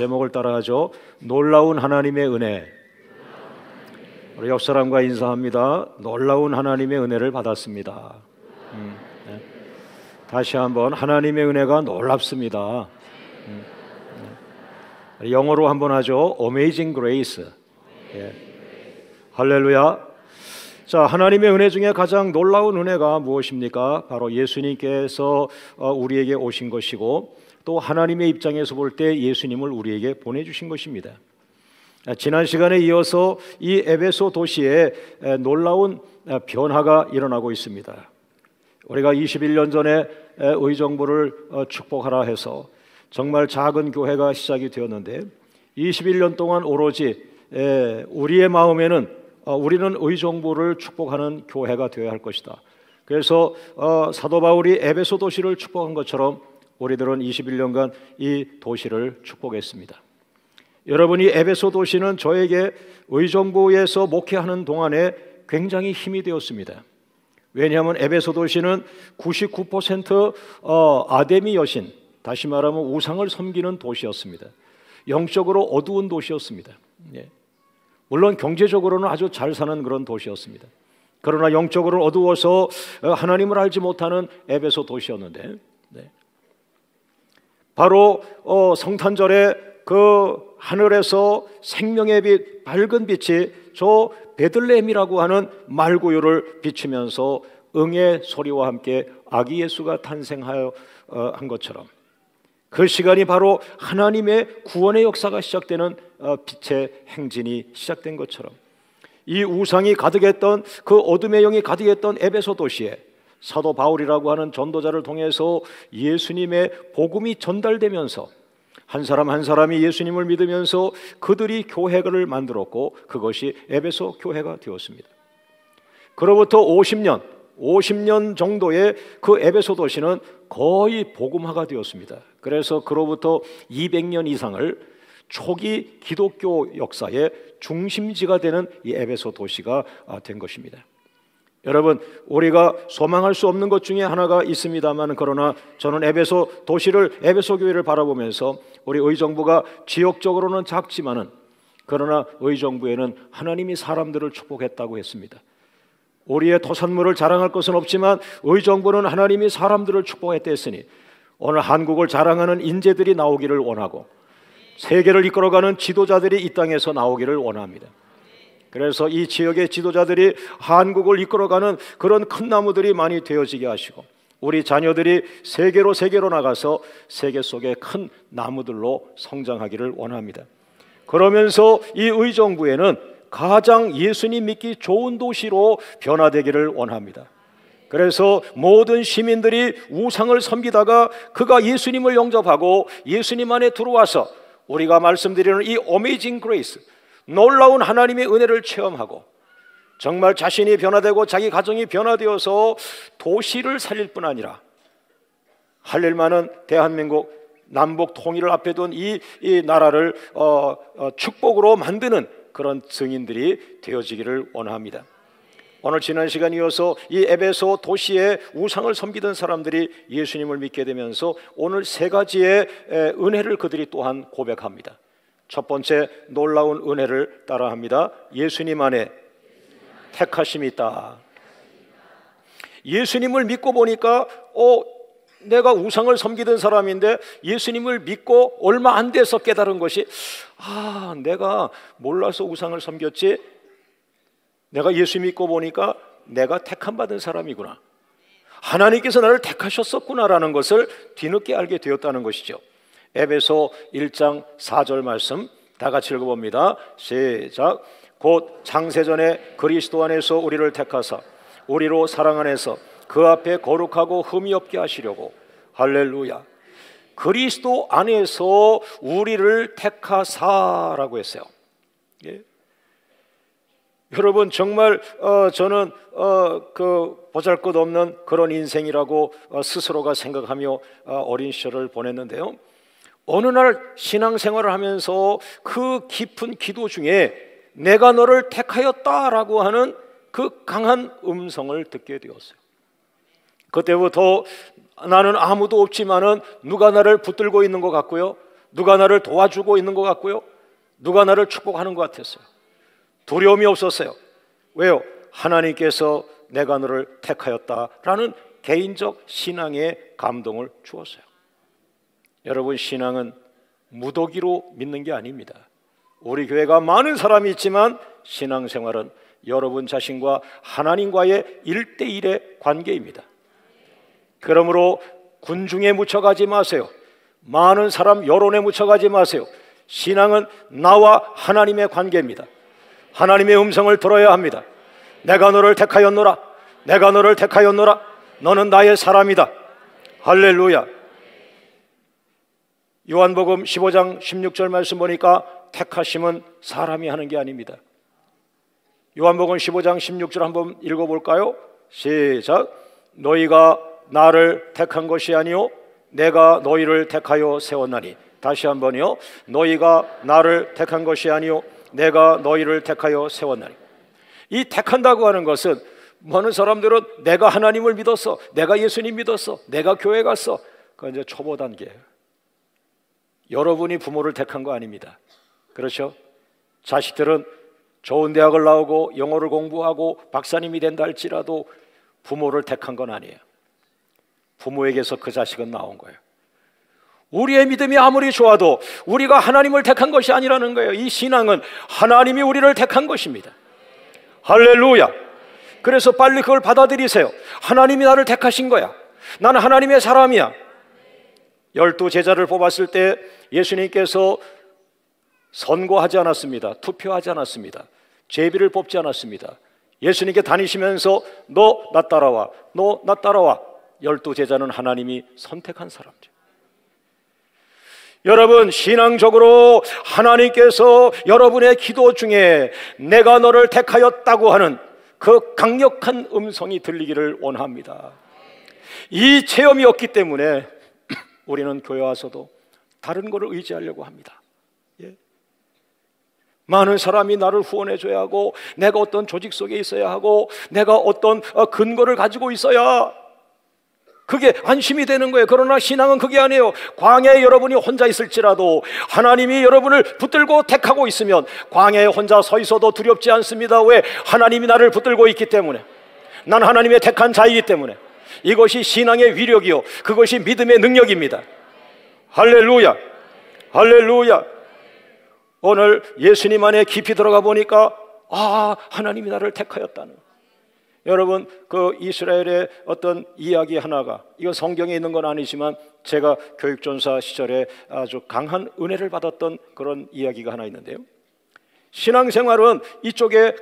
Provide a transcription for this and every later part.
제목을 따라하죠. 놀라운 하나님의 은혜. 우리 옆 사람과 인사합니다. 놀라운 하나님의 은혜를 받았습니다. 네. 다시 한번 하나님의 은혜가 놀랍습니다. 영어로 한번 하죠. Amazing Grace. 예. 할렐루야. 자, 하나님의 은혜 중에 가장 놀라운 은혜가 무엇입니까? 바로 예수님께서 우리에게 오신 것이고, 또 하나님의 입장에서 볼 때 예수님을 우리에게 보내주신 것입니다. 지난 시간에 이어서 이 에베소 도시에 놀라운 변화가 일어나고 있습니다. 우리가 21년 전에 의정부를 축복하라 해서 정말 작은 교회가 시작이 되었는데, 21년 동안 오로지 우리의 마음에는 우리는 의정부를 축복하는 교회가 되어야 할 것이다. 그래서 사도 바울이 에베소 도시를 축복한 것처럼 우리들은 21년간 이 도시를 축복했습니다. 여러분이 에베소 도시는 저에게 의정부에서 목회하는 동안에 굉장히 힘이 되었습니다. 왜냐하면 에베소 도시는 99% 아데미 여신, 다시 말하면 우상을 섬기는 도시였습니다. 영적으로 어두운 도시였습니다. 예. 물론 경제적으로는 아주 잘 사는 그런 도시였습니다. 그러나 영적으로 어두워서 하나님을 알지 못하는 에베소 도시였는데, 네. 바로 성탄절에 그 하늘에서 생명의 빛, 밝은 빛이 저 베들레헴이라고 하는 말구유를 비추면서 응의 소리와 함께 아기 예수가 탄생하여 한 것처럼, 그 시간이 바로 하나님의 구원의 역사가 시작되는 빛의 행진이 시작된 것처럼, 이 우상이 가득했던, 그 어둠의 영이 가득했던 에베소 도시에 사도 바울이라고 하는 전도자를 통해서 예수님의 복음이 전달되면서 한 사람 한 사람이 예수님을 믿으면서 그들이 교회를 만들었고, 그것이 에베소 교회가 되었습니다. 그로부터 50년 정도의 그 에베소 도시는 거의 복음화가 되었습니다. 그래서 그로부터 200년 이상을 초기 기독교 역사의 중심지가 되는 이 에베소 도시가 된 것입니다. 여러분, 우리가 소망할 수 없는 것 중에 하나가 있습니다만, 그러나 저는 에베소 도시를, 에베소 교회를 바라보면서 우리 의정부가 지역적으로는 작지만은, 그러나 의정부에는 하나님이 사람들을 축복했다고 했습니다. 우리의 토산물을 자랑할 것은 없지만 의정부는 하나님이 사람들을 축복했다 했으니, 오늘 한국을 자랑하는 인재들이 나오기를 원하고 세계를 이끌어가는 지도자들이 이 땅에서 나오기를 원합니다. 그래서 이 지역의 지도자들이 한국을 이끌어가는 그런 큰 나무들이 많이 되어지게 하시고, 우리 자녀들이 세계로 나가서 세계 속의 큰 나무들로 성장하기를 원합니다. 그러면서 이 의정부에는 가장 예수님 믿기 좋은 도시로 변화되기를 원합니다. 그래서 모든 시민들이 우상을 섬기다가 그가 예수님을 영접하고 예수님 안에 들어와서 우리가 말씀드리는 이 어메이징 그레이스, 놀라운 하나님의 은혜를 체험하고 정말 자신이 변화되고 자기 가정이 변화되어서 도시를 살릴 뿐 아니라 할 일만은 대한민국 남북 통일을 앞에 둔 이 나라를 축복으로 만드는 그런 증인들이 되어지기를 원합니다. 오늘 지난 시간 이어서 이 에베소 도시에 우상을 섬기던 사람들이 예수님을 믿게 되면서 오늘 세 가지의 은혜를 그들이 또한 고백합니다. 첫 번째, 놀라운 은혜를 따라합니다. 예수님 안에 택하심이 있다. 예수님을 믿고 보니까 내가 우상을 섬기던 사람인데 예수님을 믿고 얼마 안 돼서 깨달은 것이, 내가 몰라서 우상을 섬겼지, 내가 예수 믿고 보니까 내가 택함 받은 사람이구나, 하나님께서 나를 택하셨었구나라는 것을 뒤늦게 알게 되었다는 것이죠. 에베소 1장 4절 말씀 다 같이 읽어봅니다. 시작. 곧 창세전에 그리스도 안에서 우리를 택하사 우리로 사랑 안에서 그 앞에 거룩하고 흠이 없게 하시려고. 할렐루야. 그리스도 안에서 우리를 택하사라고 했어요. 예? 여러분, 정말 저는 그 보잘것없는 그런 인생이라고 스스로가 생각하며 어린 시절을 보냈는데요, 어느 날 신앙생활을 하면서 그 깊은 기도 중에 내가 너를 택하였다라고 하는 그 강한 음성을 듣게 되었어요. 그때부터 나는 아무도 없지만은 누가 나를 붙들고 있는 것 같고요, 누가 나를 도와주고 있는 것 같고요, 누가 나를 축복하는 것 같았어요. 두려움이 없었어요. 왜요? 하나님께서 내가 너를 택하였다라는 개인적 신앙의 감동을 주었어요. 여러분, 신앙은 무더기로 믿는 게 아닙니다. 우리 교회가 많은 사람이 있지만 신앙생활은 여러분 자신과 하나님과의 1대1의 관계입니다. 그러므로 군중에 묻혀가지 마세요. 많은 사람 여론에 묻혀가지 마세요. 신앙은 나와 하나님의 관계입니다. 하나님의 음성을 들어야 합니다. 내가 너를 택하였노라. 내가 너를 택하였노라. 너는 나의 사람이다. 할렐루야. 요한복음 15장 16절 말씀 보니까 택하심은 사람이 하는 게 아닙니다. 요한복음 15장 16절 한번 읽어볼까요? 시작. 너희가 나를 택한 것이 아니요 내가 너희를 택하여 세웠나니. 다시 한번요. 너희가 나를 택한 것이 아니요 내가 너희를 택하여 세웠나니. 이 택한다고 하는 것은 많은 사람들은 내가 하나님을 믿었어, 내가 예수님 믿었어, 내가 교회 갔어. 그건 이제 초보 단계예요. 여러분이 부모를 택한 거 아닙니다. 그렇죠? 자식들은 좋은 대학을 나오고 영어를 공부하고 박사님이 된다 할지라도 부모를 택한 건 아니에요. 부모에게서 그 자식은 나온 거예요. 우리의 믿음이 아무리 좋아도 우리가 하나님을 택한 것이 아니라는 거예요. 이 신앙은 하나님이 우리를 택한 것입니다. 할렐루야. 그래서 빨리 그걸 받아들이세요. 하나님이 나를 택하신 거야. 나는 하나님의 사람이야. 12제자를 뽑았을 때 예수님께서 선거하지 않았습니다. 투표하지 않았습니다. 제비를 뽑지 않았습니다. 예수님께 다니시면서 너 나 따라와, 너 나 따라와. 12제자는 하나님이 선택한 사람들. 여러분, 신앙적으로 하나님께서 여러분의 기도 중에 내가 너를 택하였다고 하는 그 강력한 음성이 들리기를 원합니다. 이 체험이 없기 때문에 우리는 교회 와서도 다른 것을 의지하려고 합니다. 예. 많은 사람이 나를 후원해 줘야 하고, 내가 어떤 조직 속에 있어야 하고, 내가 어떤 근거를 가지고 있어야 그게 안심이 되는 거예요. 그러나 신앙은 그게 아니에요. 광야에 여러분이 혼자 있을지라도 하나님이 여러분을 붙들고 택하고 있으면 광야에 혼자 서 있어도 두렵지 않습니다. 왜? 하나님이 나를 붙들고 있기 때문에. 난 하나님의 택한 자이기 때문에. 이것이 신앙의 위력이요, 그것이 믿음의 능력입니다. 할렐루야. 할렐루야. 오늘 예수님 안에 깊이 들어가 보니까 하나님이 나를 택하였다는. 여러분, 그 이스라엘의 어떤 이야기 하나가, 이건 성경에 있는 건 아니지만 제가 교육전사 시절에 아주 강한 은혜를 받았던 그런 이야기가 하나 있는데요. 신앙생활은 이쪽에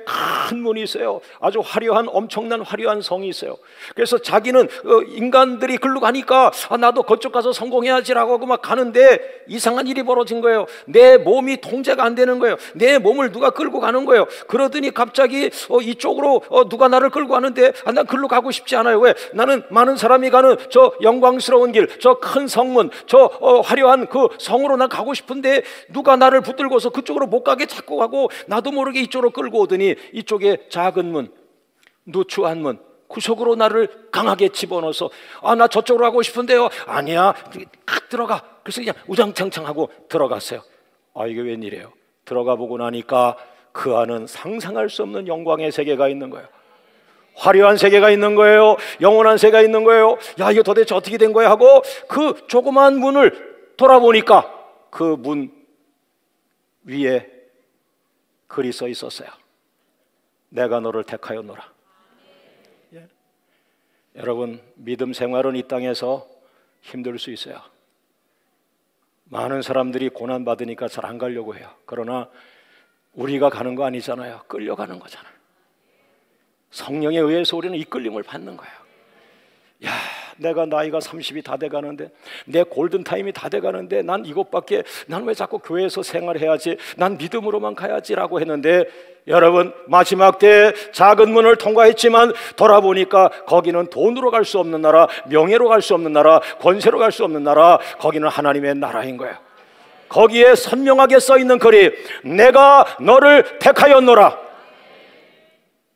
큰 문이 있어요. 아주 화려한, 엄청난 화려한 성이 있어요. 그래서 자기는 인간들이 글로 가니까 나도 그쪽 가서 성공해야지라고 하고 막 가는데 이상한 일이 벌어진 거예요. 내 몸이 통제가 안 되는 거예요. 내 몸을 누가 끌고 가는 거예요. 그러더니 갑자기 이쪽으로 누가 나를 끌고 가는데 난 글로 가고 싶지 않아요. 왜? 나는 많은 사람이 가는 저 영광스러운 길, 저 큰 성문, 저 화려한 그 성으로 난 가고 싶은데 누가 나를 붙들고서 그쪽으로 못 가게 자꾸 가고, 나도 모르게 이쪽으로 끌고 오더니 이쪽에 작은 문, 누추한 문, 구석으로 나를 강하게 집어넣어서 나 저쪽으로 가고 싶은데요. 아니야, 들어가. 그래서 그냥 우장창창하고 들어갔어요. 이게 웬일이에요? 들어가 보고 나니까 그 안은 상상할 수 없는 영광의 세계가 있는 거예요. 화려한 세계가 있는 거예요. 영원한 세계가 있는 거예요. 야, 이거 도대체 어떻게 된 거야 하고 그 조그만 문을 돌아보니까 그 문 위에 글이 써 있었어요. 내가 너를 택하였노라. 예. 여러분, 믿음 생활은 이 땅에서 힘들 수 있어요. 많은 사람들이 고난 받으니까 잘 안 가려고 해요. 그러나 우리가 가는 거 아니잖아요. 끌려가는 거잖아요. 성령에 의해서 우리는 이끌림을 받는 거예요. 야, 내가 나이가 30이 다 돼가는데, 내 골든타임이 다 돼가는데 난 이것밖에, 난 왜 자꾸 교회에서 생활해야지, 난 믿음으로만 가야지라고 했는데, 여러분, 마지막 때 작은 문을 통과했지만 돌아보니까 거기는 돈으로 갈 수 없는 나라, 명예로 갈 수 없는 나라, 권세로 갈 수 없는 나라, 거기는 하나님의 나라인 거예요. 거기에 선명하게 써 있는 글이 내가 너를 택하였노라.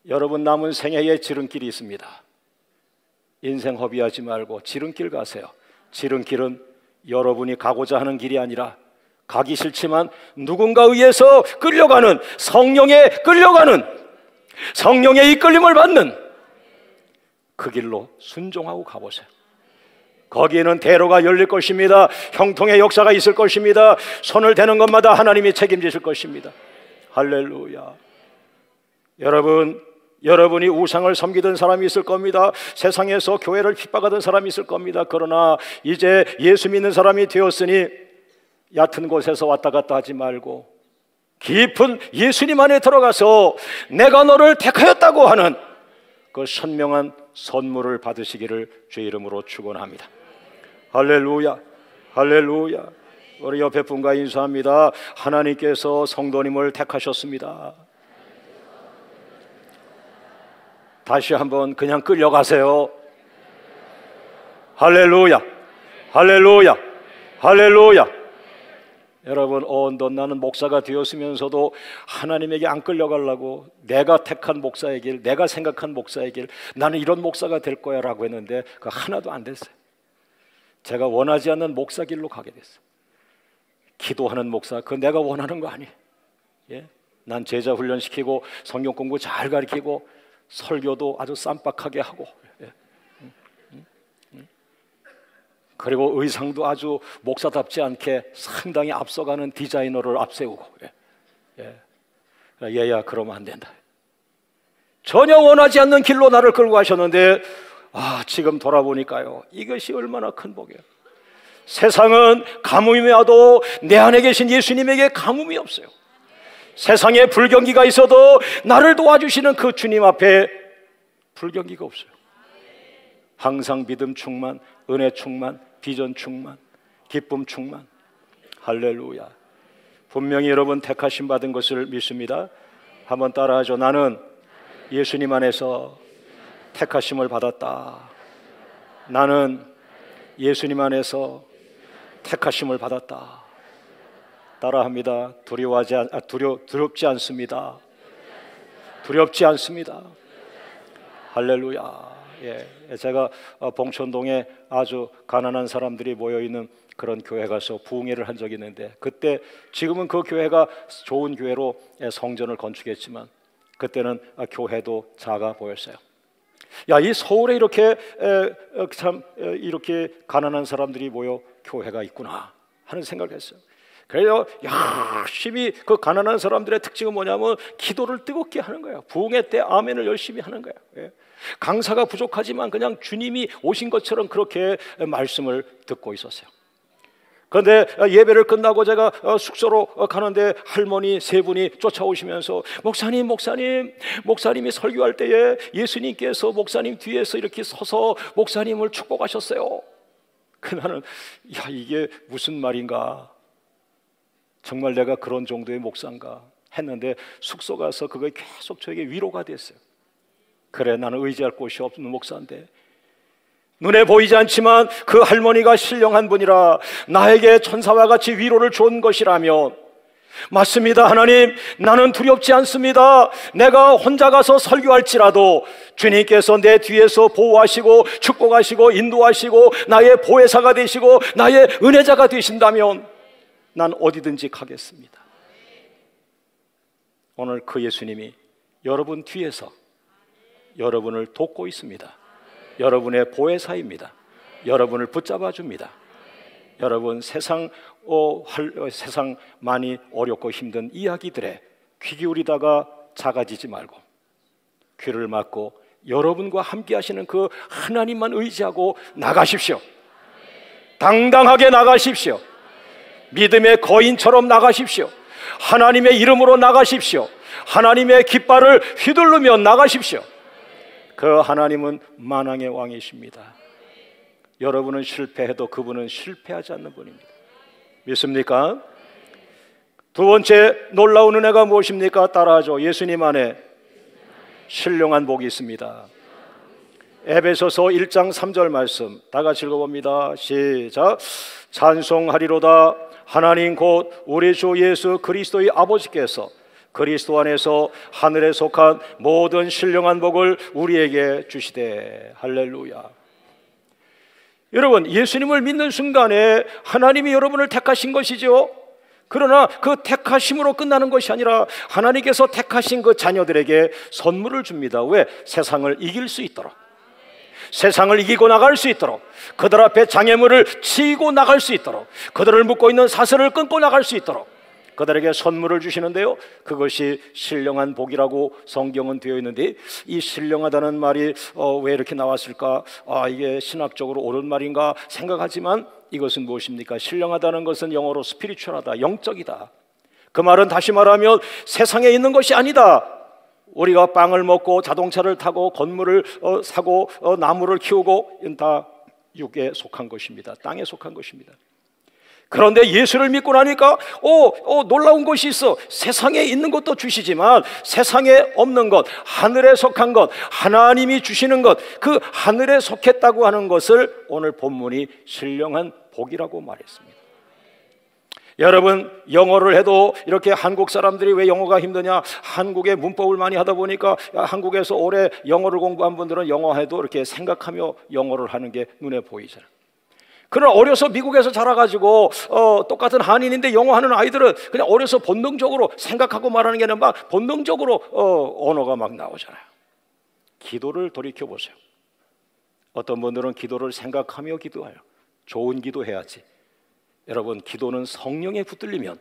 여러분, 남은 생애에 지름길이 있습니다. 인생 허비하지 말고 지름길 가세요. 지름길은 여러분이 가고자 하는 길이 아니라 가기 싫지만 누군가 의해서 끌려가는, 성령에 끌려가는, 성령의 이끌림을 받는 그 길로 순종하고 가보세요. 거기에는 대로가 열릴 것입니다. 형통의 역사가 있을 것입니다. 손을 대는 것마다 하나님이 책임지실 것입니다. 할렐루야. 여러분이 우상을 섬기던 사람이 있을 겁니다. 세상에서 교회를 핍박하던 사람이 있을 겁니다. 그러나 이제 예수 믿는 사람이 되었으니 얕은 곳에서 왔다 갔다 하지 말고 깊은 예수님 안에 들어가서 내가 너를 택하였다고 하는 그 선명한 선물을 받으시기를 주의 이름으로 축원합니다. 할렐루야, 할렐루야. 우리 옆에 분과 인사합니다. 하나님께서 성도님을 택하셨습니다. 다시 한번 그냥 끌려가세요. 할렐루야, 할렐루야, 할렐루야. 여러분, 나는 목사가 되었으면서도 하나님에게 안 끌려가려고 내가 택한 목사의 길, 내가 생각한 목사의 길, 나는 이런 목사가 될 거야 라고 했는데 그 하나도 안 됐어요. 제가 원하지 않는 목사 길로 가게 됐어요. 기도하는 목사, 그건 내가 원하는 거 아니에요. 예? 난 제자 훈련시키고 성경 공부 잘 가르치고 설교도 아주 쌈박하게 하고, 예. 그리고 의상도 아주 목사답지 않게 상당히 앞서가는 디자이너를 앞세우고, 예. 얘야 그러면 안 된다. 전혀 원하지 않는 길로 나를 끌고 가셨는데 지금 돌아보니까요, 이것이 얼마나 큰 복이에요. 세상은 가뭄이 와도 내 안에 계신 예수님에게 가뭄이 없어요. 세상에 불경기가 있어도 나를 도와주시는 그 주님 앞에 불경기가 없어요. 항상 믿음 충만, 은혜 충만, 비전 충만, 기쁨 충만. 할렐루야. 분명히 여러분 택하심 받은 것을 믿습니다. 한번 따라하죠. 나는 예수님 안에서 택하심을 받았다. 나는 예수님 안에서 택하심을 받았다. 따라합니다. 두렵지 않습니다. 두렵지 않습니다. 할렐루야. 예, 제가 봉천동에 아주 가난한 사람들이 모여있는 그런 교회 가서 부흥회를 한 적이 있는데, 그때 지금은 그 교회가 좋은 교회로 성전을 건축했지만 그때는 교회도 작아 보였어요. 야, 이 서울에 이렇게 이렇게 가난한 사람들이 모여 교회가 있구나 하는 생각을 했어요. 그래서 열심히 그 가난한 사람들의 특징은 뭐냐면 기도를 뜨겁게 하는 거예요. 부흥회 때 아멘을 열심히 하는 거예요. 예. 강사가 부족하지만 그냥 주님이 오신 것처럼 그렇게 말씀을 듣고 있었어요. 그런데 예배를 끝나고 제가 숙소로 가는데 할머니 세 분이 쫓아오시면서 목사님이 설교할 때에 예수님께서 목사님 뒤에서 이렇게 서서 목사님을 축복하셨어요. 나는 이게 무슨 말인가, 정말 내가 그런 정도의 목사인가 했는데 숙소 가서 그게 계속 저에게 위로가 됐어요. 그래, 나는 의지할 곳이 없는 목사인데 눈에 보이지 않지만 그 할머니가 신령한 분이라 나에게 천사와 같이 위로를 준 것이라면, 맞습니다. 하나님, 나는 두렵지 않습니다. 내가 혼자 가서 설교할지라도 주님께서 내 뒤에서 보호하시고 축복하시고 인도하시고 나의 보혜사가 되시고 나의 은혜자가 되신다면 난 어디든지 가겠습니다. 오늘 그 예수님이 여러분 뒤에서 여러분을 돕고 있습니다. 여러분의 보혜사입니다. 여러분을 붙잡아 줍니다. 여러분, 세상 많이 어렵고 힘든 이야기들에 귀 기울이다가 작아지지 말고 귀를 막고 여러분과 함께 하시는 그 하나님만 의지하고 나가십시오. 당당하게 나가십시오. 믿음의 거인처럼 나가십시오. 하나님의 이름으로 나가십시오. 하나님의 깃발을 휘두르며 나가십시오. 그 하나님은 만왕의 왕이십니다. 여러분은 실패해도 그분은 실패하지 않는 분입니다. 믿습니까? 두 번째 놀라운 은혜가 무엇입니까? 따라하죠. 예수님 안에 신령한 복이 있습니다. 에베소서 1장 3절 말씀 다 같이 읽어봅니다. 시작. 찬송하리로다 하나님 곧 우리 주 예수 그리스도의 아버지께서 그리스도 안에서 하늘에 속한 모든 신령한 복을 우리에게 주시되. 할렐루야. 여러분, 예수님을 믿는 순간에 하나님이 여러분을 택하신 것이죠. 그러나 그 택하심으로 끝나는 것이 아니라 하나님께서 택하신 그 자녀들에게 선물을 줍니다. 왜? 세상을 이길 수 있도록, 세상을 이기고 나갈 수 있도록, 그들 앞에 장애물을 치고 나갈 수 있도록, 그들을 묶고 있는 사슬을 끊고 나갈 수 있도록 그들에게 선물을 주시는데요, 그것이 신령한 복이라고 성경은 되어 있는데, 이 신령하다는 말이 왜 이렇게 나왔을까? 이게 신학적으로 옳은 말인가 생각하지만 이것은 무엇입니까? 신령하다는 것은 영어로 스피리추얼하다, 영적이다. 그 말은 다시 말하면 세상에 있는 것이 아니다. 우리가 빵을 먹고 자동차를 타고 건물을 사고 나무를 키우고, 이건 다 육에 속한 것입니다. 땅에 속한 것입니다. 그런데 예수를 믿고 나니까 놀라운 것이 있어. 세상에 있는 것도 주시지만 세상에 없는 것, 하늘에 속한 것, 하나님이 주시는 것, 그 하늘에 속했다고 하는 것을 오늘 본문이 신령한 복이라고 말했습니다. 여러분, 영어를 해도 이렇게 한국 사람들이 왜 영어가 힘드냐? 한국의 문법을 많이 하다 보니까, 한국에서 오래 영어를 공부한 분들은 영어해도 이렇게 생각하며 영어를 하는 게 눈에 보이잖아요. 그러나 어려서 미국에서 자라가지고 똑같은 한인인데 영어하는 아이들은 그냥 어려서 본능적으로 생각하고 말하는 게 아니라 막 본능적으로 언어가 막 나오잖아요. 기도를 돌이켜보세요. 어떤 분들은 기도를 생각하며 기도해요. 좋은 기도해야지. 여러분, 기도는 성령에 붙들리면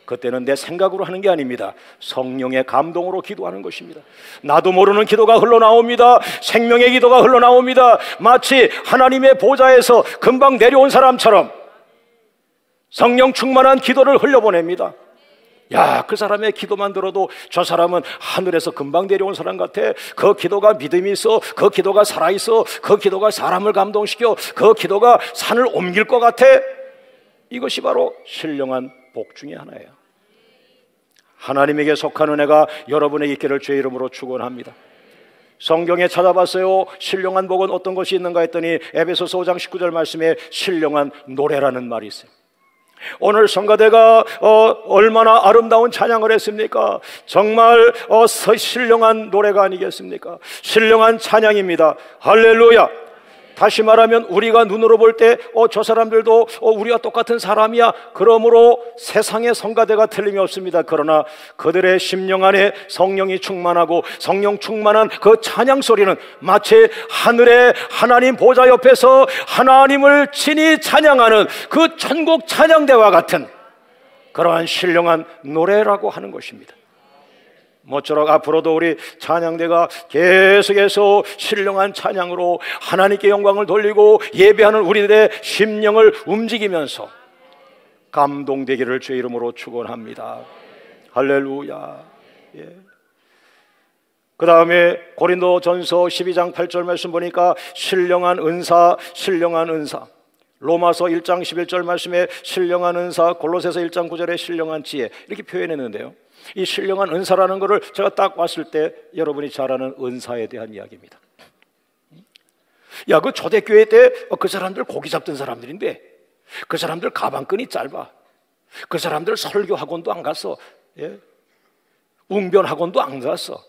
그때는 내 생각으로 하는 게 아닙니다. 성령의 감동으로 기도하는 것입니다. 나도 모르는 기도가 흘러나옵니다. 생명의 기도가 흘러나옵니다. 마치 하나님의 보좌에서 금방 내려온 사람처럼 성령 충만한 기도를 흘려보냅니다. 야, 그 사람의 기도만 들어도 저 사람은 하늘에서 금방 내려온 사람 같아. 그 기도가 믿음이 있어. 그 기도가 살아있어. 그 기도가 사람을 감동시켜. 그 기도가 산을 옮길 것 같아. 이것이 바로 신령한 복 중에 하나예요. 하나님에게 속한 은혜가 여러분에게 있기를 주의 이름으로 축원합니다. 성경에 찾아봤어요. 신령한 복은 어떤 것이 있는가 했더니 에베소서 5장 19절 말씀에 신령한 노래라는 말이 있어요. 오늘 성가대가 얼마나 아름다운 찬양을 했습니까? 정말 신령한 노래가 아니겠습니까? 신령한 찬양입니다. 할렐루야. 다시 말하면 우리가 눈으로 볼 때 저 사람들도 우리와 똑같은 사람이야. 그러므로 세상의 성가대가 틀림이 없습니다. 그러나 그들의 심령 안에 성령이 충만하고 성령 충만한 그 찬양 소리는 마치 하늘의 하나님 보좌 옆에서 하나님을 친히 찬양하는 그 천국 찬양대와 같은 그러한 신령한 노래라고 하는 것입니다. 모쪼록 앞으로도 우리 찬양대가 계속해서 신령한 찬양으로 하나님께 영광을 돌리고 예배하는 우리들의 심령을 움직이면서 감동되기를 주의 이름으로 축원합니다. 할렐루야. 예. 그 다음에 고린도전서 12장 8절 말씀 보니까 신령한 은사, 신령한 은사. 로마서 1장 11절 말씀에 신령한 은사, 골로새서 1장 9절에 신령한 지혜, 이렇게 표현했는데요, 이 신령한 은사라는 것을 제가 딱 봤을 때 여러분이 잘 아는 은사에 대한 이야기입니다. 야, 그 초대교회 때 그 사람들 고기 잡던 사람들인데 그 사람들 가방끈이 짧아. 그 사람들 설교 학원도 안 갔어. 예? 웅변 학원도 안 갔어.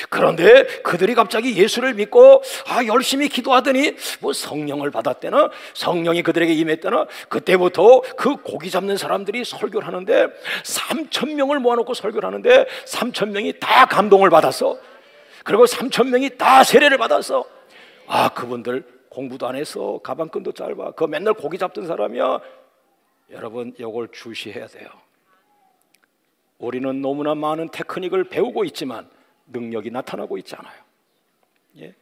그런데 그들이 갑자기 예수를 믿고 열심히 기도하더니 뭐 성령을 받았대나 성령이 그들에게 임했대나 그때부터 그 고기 잡는 사람들이 설교를 하는데 3,000명을 모아놓고 설교를 하는데 3,000명이 다 감동을 받았어. 그리고 3,000명이 다 세례를 받았어. 그분들 공부도 안 해서 가방끈도 짧아. 그 맨날 고기 잡던 사람이야. 여러분, 이걸 주시해야 돼요. 우리는 너무나 많은 테크닉을 배우고 있지만 능력이 나타나고 있지 않아요. 예?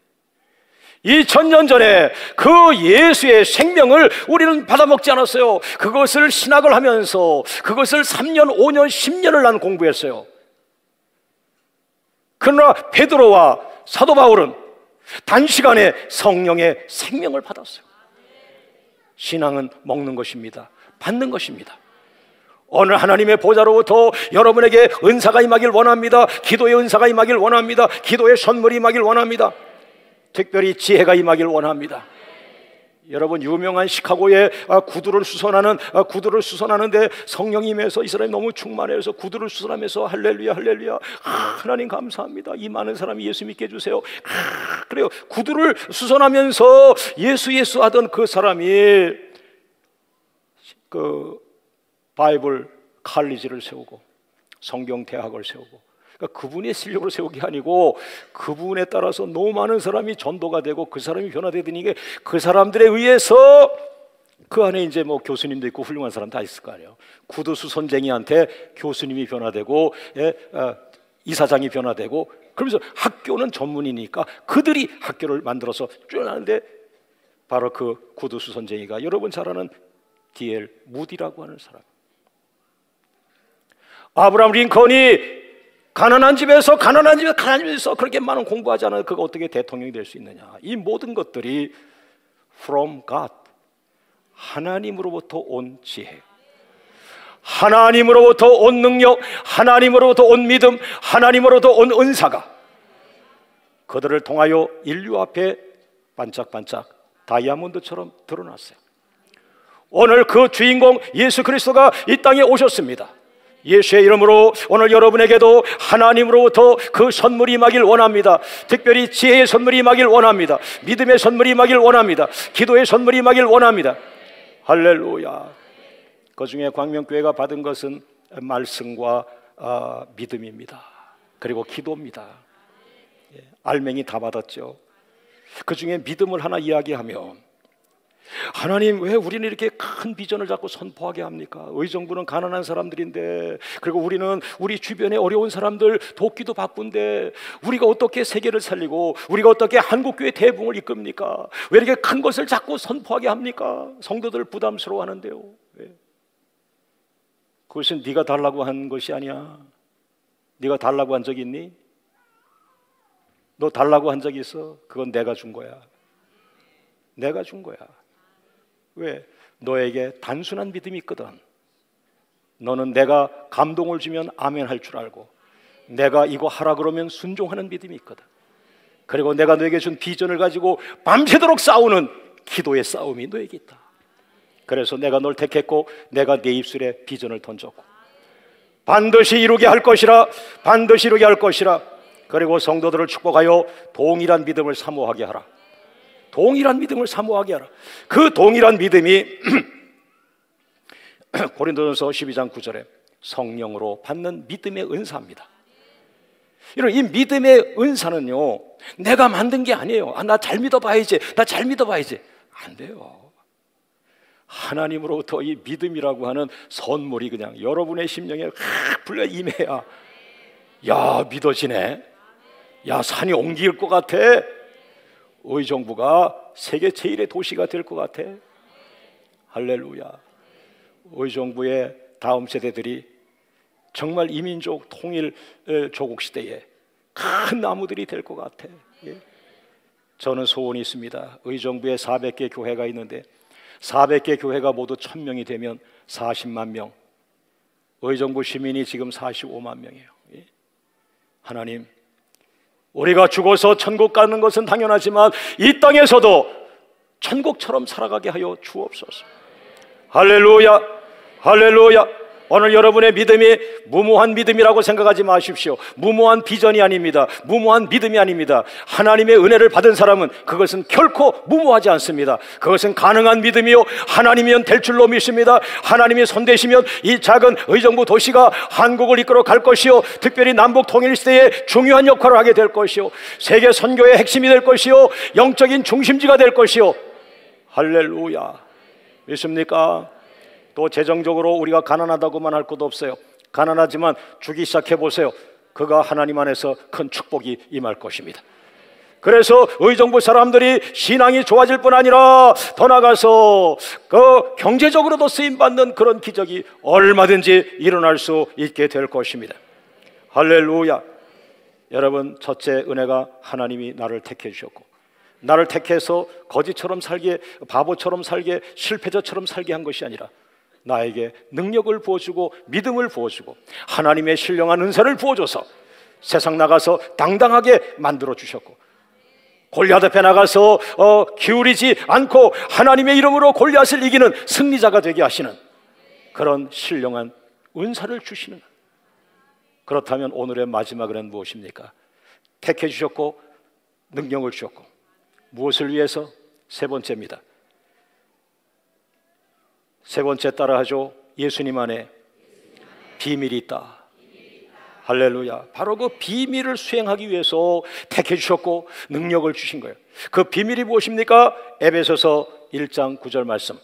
2000년 전에 그 예수의 생명을 우리는 받아먹지 않았어요. 그것을 신학을 하면서 그것을 3년, 5년, 10년을 난 공부했어요. 그러나 베드로와 사도 바울은 단시간에 성령의 생명을 받았어요. 신앙은 먹는 것입니다. 받는 것입니다. 오늘 하나님의 보좌로부터 여러분에게 은사가 임하길 원합니다. 기도의 은사가 임하길 원합니다. 기도의 선물이 임하길 원합니다. 특별히 지혜가 임하길 원합니다. 여러분, 유명한 시카고에 구두를 수선하는데 성령이 임해서 이 사람이 너무 충만해서 구두를 수선하면서 할렐루야 할렐루야, 하나님 감사합니다, 이 많은 사람이 예수 믿게 해주세요. 그래요. 구두를 수선하면서 예수 하던 그 사람이 그 바이블 칼리지를 세우고 성경대학을 세우고, 그러니까 그분의 실력으로 세운 게 아니고 그분에 따라서 너무 많은 사람이 전도가 되고 그 사람이 변화되더니 이게 그 사람들에 의해서 그 안에 이제 뭐 교수님도 있고 훌륭한 사람 다 있을 거 아니에요. 구두수 선쟁이한테 교수님이 변화되고 이사장이 변화되고, 그러면서 학교는 전문이니까 그들이 학교를 만들어서 쭉 하는데, 바로 그 구두수 선쟁이가 여러분 잘 아는 D.L. 무디라고 하는 사람. 아브라함 링컨이 가난한 집에서 그렇게 많은 공부하지 않아도 그가 어떻게 대통령이 될 수 있느냐. 이 모든 것들이 from God, 하나님으로부터 온 지혜, 하나님으로부터 온 능력, 하나님으로부터 온 믿음, 하나님으로부터 온 은사가 그들을 통하여 인류 앞에 반짝반짝 다이아몬드처럼 드러났어요. 오늘 그 주인공 예수 그리스도가 이 땅에 오셨습니다. 예수의 이름으로 오늘 여러분에게도 하나님으로부터 그 선물이 임하길 원합니다. 특별히 지혜의 선물이 임하길 원합니다. 믿음의 선물이 임하길 원합니다. 기도의 선물이 임하길 원합니다. 할렐루야. 그 중에 광명교회가 받은 것은 말씀과 믿음입니다. 그리고 기도입니다. 알맹이 다 받았죠. 그 중에 믿음을 하나 이야기하면, 하나님 왜 우리는 이렇게 큰 비전을 잡고 선포하게 합니까? 의정부는 가난한 사람들인데, 그리고 우리는 우리 주변에 어려운 사람들 돕기도 바쁜데, 우리가 어떻게 세계를 살리고 우리가 어떻게 한국교회 대붕을 이끕니까? 왜 이렇게 큰 것을 자꾸 선포하게 합니까? 성도들 부담스러워하는데요. 왜? 그것은 네가 달라고 한 것이 아니야. 네가 달라고 한 적 있니? 너 달라고 한 적 있어? 그건 내가 준 거야. 내가 준 거야. 왜? 너에게 단순한 믿음이 있거든. 너는 내가 감동을 주면 아멘 할 줄 알고, 내가 이거 하라 그러면 순종하는 믿음이 있거든. 그리고 내가 너에게 준 비전을 가지고 밤새도록 싸우는 기도의 싸움이 너에게 있다. 그래서 내가 널 택했고 내가 네 입술에 비전을 던졌고, 반드시 이루게 할 것이라, 반드시 이루게 할 것이라. 그리고 성도들을 축복하여 동일한 믿음을 사모하게 하라. 동일한 믿음을 사모하게 하라. 그 동일한 믿음이 고린도전서 12장 9절에 성령으로 받는 믿음의 은사입니다. 이 믿음의 은사는요, 내가 만든 게 아니에요. 나 잘 믿어봐야지, 나 잘 믿어봐야지. 안 돼요. 하나님으로부터 이 믿음이라고 하는 선물이 그냥 여러분의 심령에 불려 임해야, 야 믿어지네, 야 산이 옮길 것 같아, 의정부가 세계 제1의 도시가 될 것 같아. 할렐루야. 의정부의 다음 세대들이 정말 이민족 통일 조국 시대에 큰 나무들이 될 것 같아. 예. 저는 소원이 있습니다. 의정부에 400개 교회가 있는데 400개 교회가 모두 1000명이 되면 40만 명, 의정부 시민이 지금 45만 명이에요. 예. 하나님, 우리가 죽어서 천국 가는 것은 당연하지만 이 땅에서도 천국처럼 살아가게 하여 주옵소서. 할렐루야, 할렐루야. 오늘 여러분의 믿음이 무모한 믿음이라고 생각하지 마십시오. 무모한 비전이 아닙니다. 무모한 믿음이 아닙니다. 하나님의 은혜를 받은 사람은 그것은 결코 무모하지 않습니다. 그것은 가능한 믿음이요, 하나님이면 될 줄로 믿습니다. 하나님이 손대시면 이 작은 의정부 도시가 한국을 이끌어 갈 것이요, 특별히 남북 통일 시대에 중요한 역할을 하게 될 것이요, 세계 선교의 핵심이 될 것이요, 영적인 중심지가 될 것이요. 할렐루야. 믿습니까? 또 재정적으로 우리가 가난하다고만 할 것도 없어요. 가난하지만 주기 시작해 보세요. 그가 하나님 안에서 큰 축복이 임할 것입니다. 그래서 의정부 사람들이 신앙이 좋아질 뿐 아니라 더 나아가서 그 경제적으로도 쓰임받는 그런 기적이 얼마든지 일어날 수 있게 될 것입니다. 할렐루야. 여러분, 첫째 은혜가 하나님이 나를 택해 주셨고, 나를 택해서 거지처럼 살게, 바보처럼 살게, 실패자처럼 살게 한 것이 아니라 나에게 능력을 부어주고 믿음을 부어주고 하나님의 신령한 은사를 부어줘서 세상 나가서 당당하게 만들어 주셨고, 골리앗 앞에 나가서 기울이지 않고 하나님의 이름으로 골리앗을 이기는 승리자가 되게 하시는 그런 신령한 은사를 주시는. 그렇다면 오늘의 마지막 은혜는 무엇입니까? 택해 주셨고 능력을 주셨고, 무엇을 위해서? 세 번째입니다. 세 번째 따라하죠. 예수님 안에 비밀이 있다. 할렐루야. 바로 그 비밀을 수행하기 위해서 택해 주셨고 능력을 주신 거예요. 그 비밀이 무엇입니까? 에베소서 1장 9절 말씀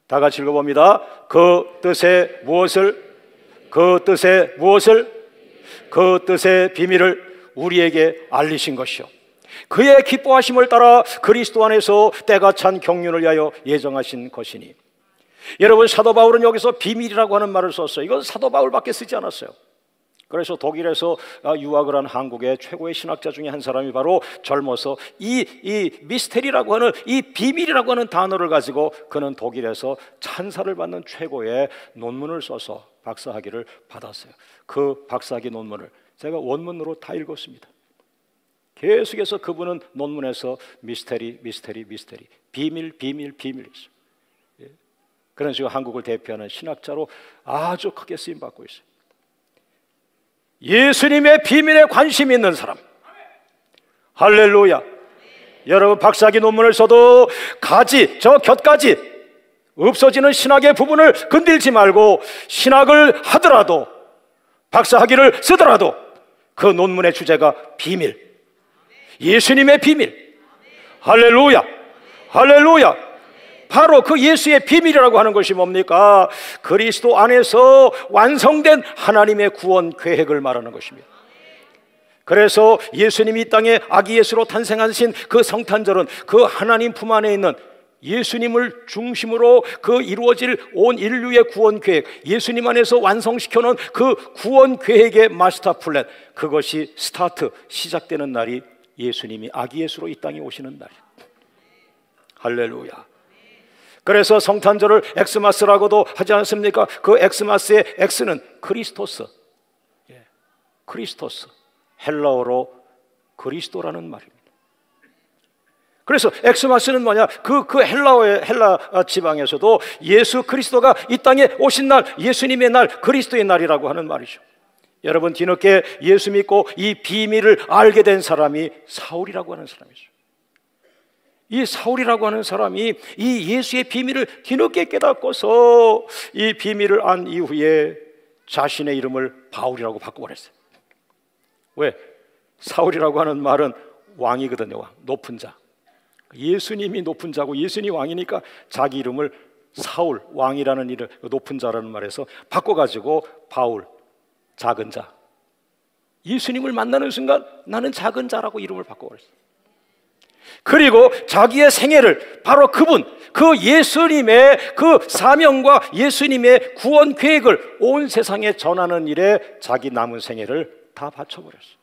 다 같이 읽어봅니다. 그 뜻의 무엇을, 그 뜻의 무엇을, 그 뜻의 비밀을 우리에게 알리신 것이요 그의 기뻐하심을 따라 그리스도 안에서 때가 찬 경륜을 위하여 예정하신 것이니. 여러분, 사도 바울은 여기서 비밀이라고 하는 말을 썼어요. 이건 사도 바울밖에 쓰지 않았어요. 그래서 독일에서 유학을 한 한국의 최고의 신학자 중에 한 사람이 바로 젊어서 이 미스테리라고 하는, 이 비밀이라고 하는 단어를 가지고 그는 독일에서 찬사를 받는 최고의 논문을 써서 박사학위를 받았어요. 그 박사학위 논문을 제가 원문으로 다 읽었습니다. 계속해서 그분은 논문에서 미스테리, 비밀, 그런 식으로 한국을 대표하는 신학자로 아주 크게 쓰임받고 있어요. 예수님의 비밀에 관심 있는 사람. 할렐루야. 여러분, 박사학위 논문을 써도 저 곁가지 없어지는 신학의 부분을 건들지 말고, 신학을 하더라도, 박사학위를 쓰더라도 그 논문의 주제가 비밀, 예수님의 비밀. 할렐루야. 할렐루야. 바로 그 예수의 비밀이라고 하는 것이 뭡니까? 그리스도 안에서 완성된 하나님의 구원 계획을 말하는 것입니다. 그래서 예수님이 이 땅에 아기 예수로 탄생하신 그 성탄절은 그 하나님 품 안에 있는 예수님을 중심으로 그 이루어질 온 인류의 구원 계획, 예수님 안에서 완성시켜놓은 그 구원 계획의 마스터 플랜, 그것이 시작되는 날이 예수님이 아기 예수로 이 땅에 오시는 날이에요. 할렐루야. 그래서 성탄절을 엑스마스라고도 하지 않습니까? 그 엑스마스의 엑스는 크리스토스, 크리스토스, 헬라어로 그리스도라는 말입니다. 그래서 엑스마스는 뭐냐? 그 헬라 지방에서도 예수 그리스도가 이 땅에 오신 날, 예수님의 날, 그리스도의 날이라고 하는 말이죠. 여러분, 뒤늦게 예수 믿고 이 비밀을 알게 된 사람이 사울이라고 하는 사람이죠. 이 사울이라고 하는 사람이 이 예수의 비밀을 뒤늦게 깨닫고서 이 비밀을 안 이후에 자신의 이름을 바울이라고 바꿔버렸어요. 왜? 사울이라고 하는 말은 왕이거든요. 왕, 높은 자. 예수님이 높은 자고 예수님이 왕이니까 자기 이름을 사울, 왕이라는 이름, 높은 자라는 말에서 바꿔가지고 바울, 작은 자. 예수님을 만나는 순간 나는 작은 자라고 이름을 바꿔버렸어요. 그리고 자기의 생애를 바로 그분, 그 예수님의 그 사명과 예수님의 구원 계획을 온 세상에 전하는 일에 자기 남은 생애를 다 바쳐버렸어요.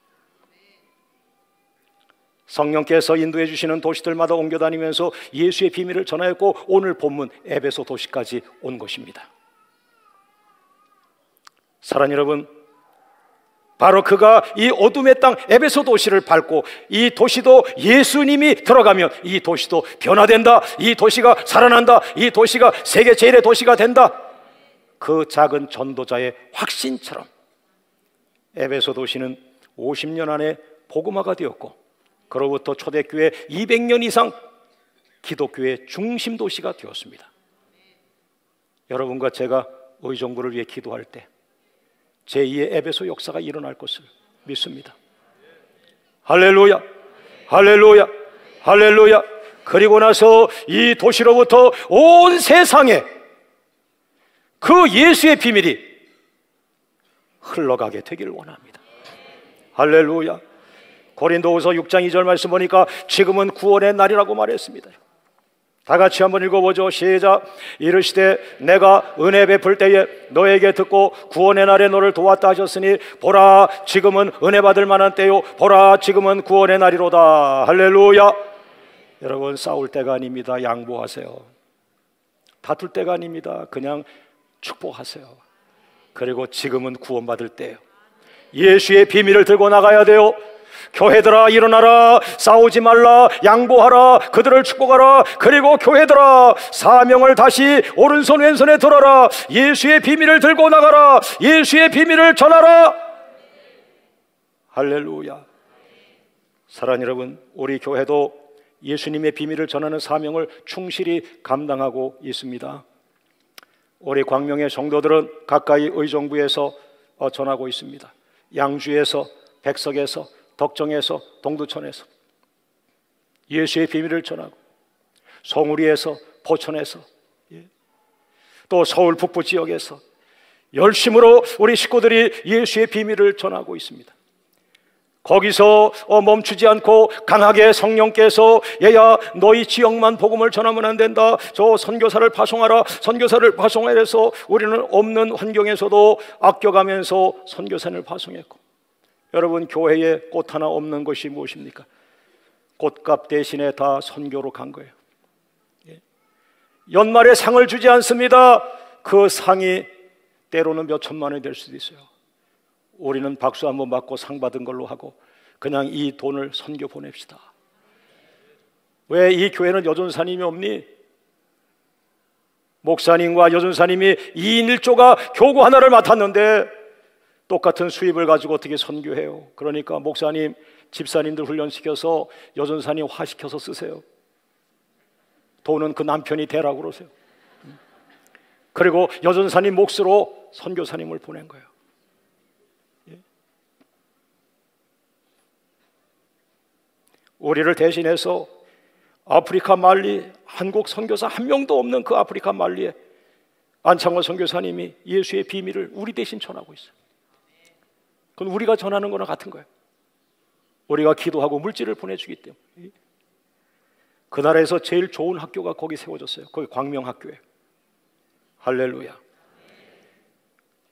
성령께서 인도해 주시는 도시들마다 옮겨 다니면서 예수의 비밀을 전하였고, 오늘 본문 에베소 도시까지 온 것입니다. 사랑하는 여러분, 바로 그가 이 어둠의 땅 에베소 도시를 밟고, 이 도시도 예수님이 들어가면 이 도시도 변화된다, 이 도시가 살아난다, 이 도시가 세계 제일의 도시가 된다, 그 작은 전도자의 확신처럼 에베소 도시는 50년 안에 복음화가 되었고, 그로부터 초대교회 200년 이상 기독교의 중심 도시가 되었습니다. 여러분과 제가 의정부를 위해 기도할 때 제2의 에베소 역사가 일어날 것을 믿습니다. 할렐루야, 할렐루야, 할렐루야. 그리고 나서 이 도시로부터 온 세상에 그 예수의 비밀이 흘러가게 되기를 원합니다. 할렐루야. 고린도후서 6장 2절 말씀 보니까 지금은 구원의 날이라고 말했습니다. 다 같이 한번 읽어보죠. 시작. 이르시되 내가 은혜 베풀 때에 너에게 듣고 구원의 날에 너를 도왔다 하셨으니 보라 지금은 은혜 받을 만한 때요 보라 지금은 구원의 날이로다. 할렐루야. 여러분, 싸울 때가 아닙니다. 양보하세요. 다툴 때가 아닙니다. 그냥 축복하세요. 그리고 지금은 구원받을 때예요. 예수의 비밀을 들고 나가야 돼요. 교회들아 일어나라, 싸우지 말라, 양보하라, 그들을 축복하라. 그리고 교회들아 사명을 다시 오른손 왼손에 들어라. 예수의 비밀을 들고 나가라. 예수의 비밀을 전하라. 할렐루야. 사랑하는 여러분, 우리 교회도 예수님의 비밀을 전하는 사명을 충실히 감당하고 있습니다. 우리 광명의 성도들은 가까이 의정부에서 전하고 있습니다. 양주에서, 백석에서, 덕정에서, 동두천에서 예수의 비밀을 전하고, 송우리에서, 포천에서, 또 서울 북부 지역에서 열심으로 우리 식구들이 예수의 비밀을 전하고 있습니다. 거기서 멈추지 않고 강하게 성령께서 얘야 너희 지역만 복음을 전하면 안 된다, 저 선교사를 파송하라, 선교사를 파송하라 해서 우리는 없는 환경에서도 아껴가면서 선교사를 파송했고, 여러분 교회에 꽃 하나 없는 것이 무엇입니까? 꽃값 대신에 다 선교로 간 거예요. 연말에 상을 주지 않습니다. 그 상이 때로는 몇 천만 원이 될 수도 있어요. 우리는 박수 한번 받고 상 받은 걸로 하고 그냥 이 돈을 선교 보냅시다. 왜 이 교회는 여전사님이 없니? 목사님과 여전사님이 2인 1조가 교구 하나를 맡았는데 똑같은 수입을 가지고 어떻게 선교해요? 그러니까 목사님, 집사님들 훈련시켜서 여전사님 화시켜서 쓰세요. 돈은 그 남편이 대라고 그러세요. 그리고 여전사님 몫으로 선교사님을 보낸 거예요. 우리를 대신해서 아프리카 말리, 한국 선교사 한 명도 없는 그 아프리카 말리에 안창호 선교사님이 예수의 비밀을 우리 대신 전하고 있어요. 그건 우리가 전하는 거랑 같은 거예요. 우리가 기도하고 물질을 보내주기 때문에. 그 나라에서 제일 좋은 학교가 거기 세워졌어요. 거기 광명학교예요. 할렐루야.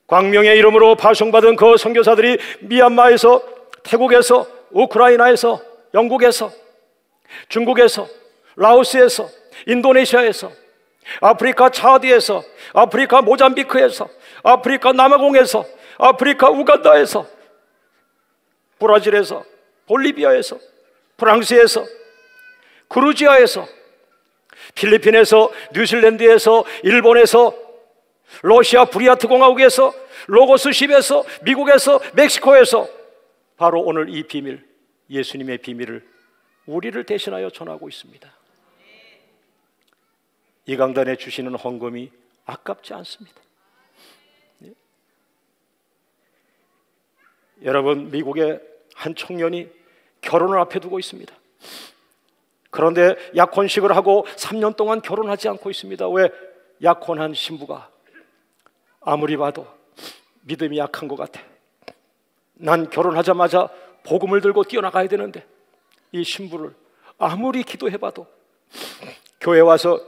광명의 이름으로 파송받은 그 선교사들이 미얀마에서, 태국에서, 우크라이나에서, 영국에서, 중국에서, 라오스에서, 인도네시아에서, 아프리카 차드에서, 아프리카 모잠비크에서, 아프리카 남아공에서, 아프리카 우간다에서, 브라질에서, 볼리비아에서, 프랑스에서, 그루지아에서, 필리핀에서, 뉴질랜드에서, 일본에서, 러시아 브리아트 공화국에서, 로고스십에서, 미국에서, 멕시코에서 바로 오늘 이 비밀, 예수님의 비밀을 우리를 대신하여 전하고 있습니다. 이 강단에 주시는 헌금이 아깝지 않습니다. 여러분, 미국의 한 청년이 결혼을 앞에 두고 있습니다. 그런데 약혼식을 하고 3년 동안 결혼하지 않고 있습니다. 왜? 약혼한 신부가 아무리 봐도 믿음이 약한 것 같아. 난 결혼하자마자 복음을 들고 뛰어나가야 되는데 이 신부를 아무리 기도해봐도, 교회 와서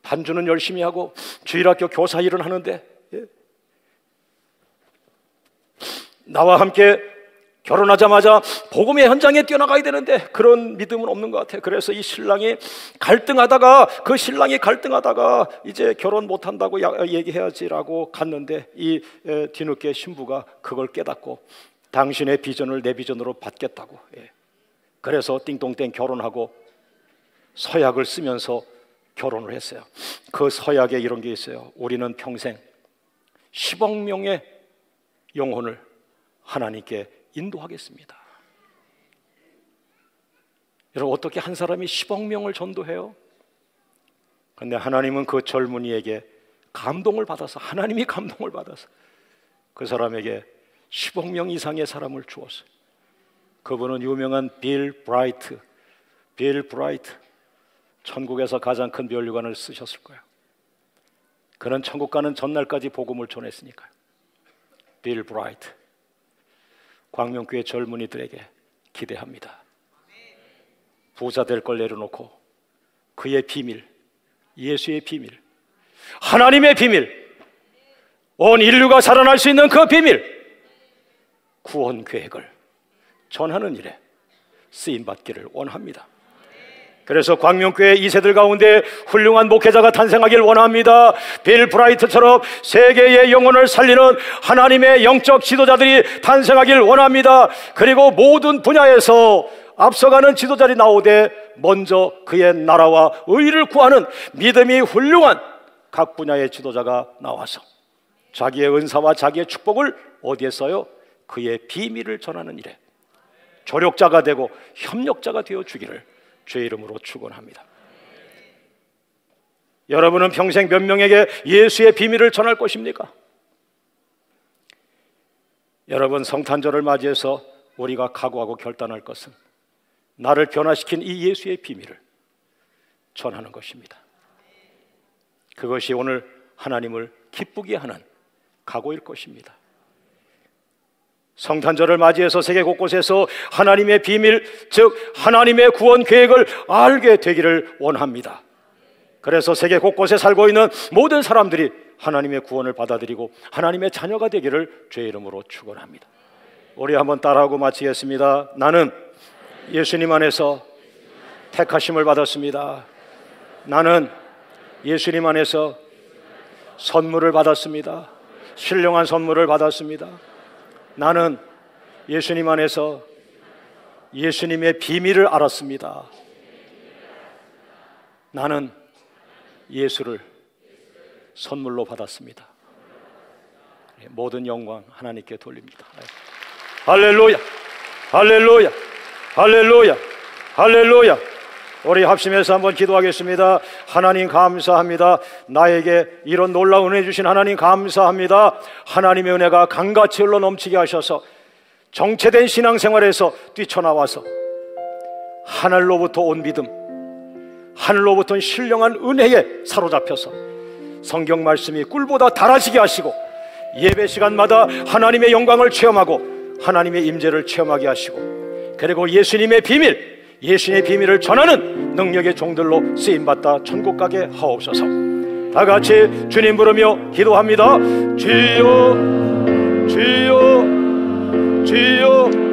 반주는 열심히 하고 주일학교 교사 일은 하는데 나와 함께 결혼하자마자 복음의 현장에 뛰어나가야 되는데 그런 믿음은 없는 것 같아요. 그래서 이 신랑이 갈등하다가, 그 신랑이 갈등하다가 이제 결혼 못한다고 얘기해야지라고 갔는데 이 뒤늦게 신부가 그걸 깨닫고 당신의 비전을 내 비전으로 받겠다고, 그래서 띵동댕 결혼하고 서약을 쓰면서 결혼을 했어요. 그 서약에 이런 게 있어요. 우리는 평생 10억 명의 영혼을 하나님께 인도하겠습니다. 여러분, 어떻게 한 사람이 10억 명을 전도해요? 그런데 하나님은 그 젊은이에게 감동을 받아서, 하나님이 감동을 받아서 그 사람에게 10억 명 이상의 사람을 주었어요. 그분은 유명한 빌 브라이트. 천국에서 가장 큰 면류관을 쓰셨을 거예요. 그는 천국 가는 전날까지 복음을 전했으니까요. 빌 브라이트. 광명교회 젊은이들에게 기대합니다. 부자 될 걸 내려놓고 그의 비밀, 예수의 비밀, 하나님의 비밀, 온 인류가 살아날 수 있는 그 비밀, 구원 계획을 전하는 일에 쓰임받기를 원합니다. 그래서 광명교회 2세들 가운데 훌륭한 목회자가 탄생하길 원합니다. 빌 브라이트처럼 세계의 영혼을 살리는 하나님의 영적 지도자들이 탄생하길 원합니다. 그리고 모든 분야에서 앞서가는 지도자들이 나오되 먼저 그의 나라와 의를 구하는 믿음이 훌륭한 각 분야의 지도자가 나와서 자기의 은사와 자기의 축복을 어디에 써요? 그의 비밀을 전하는 일에 조력자가 되고 협력자가 되어 주기를 주의 이름으로 축원합니다. 여러분은 평생 몇 명에게 예수의 비밀을 전할 것입니까? 여러분, 성탄절을 맞이해서 우리가 각오하고 결단할 것은 나를 변화시킨 이 예수의 비밀을 전하는 것입니다. 그것이 오늘 하나님을 기쁘게 하는 각오일 것입니다. 성탄절을 맞이해서 세계 곳곳에서 하나님의 비밀, 즉 하나님의 구원 계획을 알게 되기를 원합니다. 그래서 세계 곳곳에 살고 있는 모든 사람들이 하나님의 구원을 받아들이고 하나님의 자녀가 되기를 주의 이름으로 축원합니다. 우리 한번 따라하고 마치겠습니다. 나는 예수님 안에서 택하심을 받았습니다. 나는 예수님 안에서 선물을 받았습니다. 신령한 선물을 받았습니다. 나는 예수님 안에서 예수님의 비밀을 알았습니다. 나는 예수를 선물로 받았습니다. 모든 영광 하나님께 돌립니다. 할렐루야, 할렐루야, 할렐루야, 할렐루야. 우리 합심해서 한번 기도하겠습니다. 하나님 감사합니다. 나에게 이런 놀라운 은혜 주신 하나님 감사합니다. 하나님의 은혜가 강같이 흘러 넘치게 하셔서 정체된 신앙생활에서 뛰쳐나와서 하늘로부터 온 믿음, 하늘로부터 신령한 은혜에 사로잡혀서 성경 말씀이 꿀보다 달아지게 하시고 예배 시간마다 하나님의 영광을 체험하고 하나님의 임재를 체험하게 하시고 그리고 예수님의 비밀, 예수님의 비밀을 전하는 능력의 종들로 쓰임받다 천국 가게 하옵소서. 다 같이 주님 부르며 기도합니다. 주여, 주여, 주여.